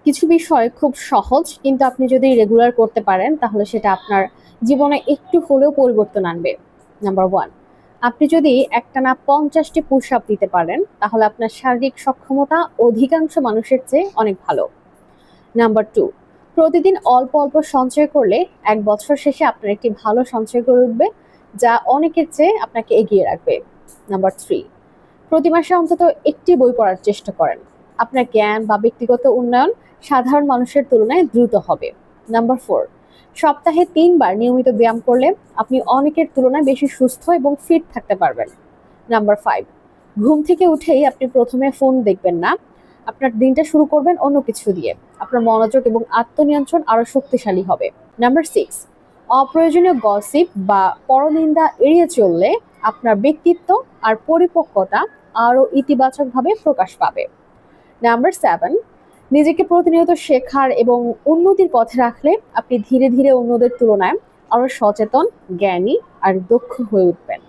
কিছু বিষয় খুব সহজ, কিন্তু আপনি যদি রেগুলার করতে পারেন তাহলে সেটা আপনার জীবনে একটু হলেও পরিবর্তন আনবে। নাম্বার 1, আপনি যদি একটানা 50টি পুশ আপ দিতে পারেন তাহলে আপনার শারীরিক সক্ষমতা অধিকাংশ মানুষের চেয়ে অনেক ভালো। নাম্বার 2, প্রতিদিন অল্প অল্প সঞ্চয় করলে 1 বছর শেষে আপনার একটি ভালো সঞ্চয় করে উঠবে, যা অনেকের চেয়ে আপনাকে এগিয়ে রাখবে। নাম্বার 3, প্রতি মাসে অন্তত একটি বই পড়ার চেষ্টা করেন। আপনার জ্ঞান বা ব্যক্তিগত উন্নয়ন সাধারণ মানুষের তুলনায় দ্রুত হবে। নাম্বার 4, সপ্তাহে 3 বার নিয়মিত ব্যায়াম করলে আপনি অনেকের তুলনায় বেশি সুস্থ এবং ফিট থাকতে পারবেন। নাম্বার 5, ঘুম থেকে উঠেই আপনি প্রথমে ফোন দেখবেন না, আপনার দিনটা শুরু করবেন অন্য কিছু দিয়ে। আপনার মনোযোগ এবং আত্মনিয়ন্ত্রণ আরো শক্তিশালী হবে। নাম্বার 6, অপ্রয়োজনীয় গসিপ বা পরনিন্দা এড়িয়ে চললে আপনার ব্যক্তিত্ব আর পরিপক্কতা আরো ইতিবাচকভাবে প্রকাশ পাবে। নাম্বার 7, নিজেকে প্রতিনিয়ত শেখার এবং উন্নতির পথে রাখলে আপনি ধীরে ধীরে অন্যদের তুলনায় আরো সচেতন, জ্ঞানী আর দক্ষ হয়ে উঠবেন।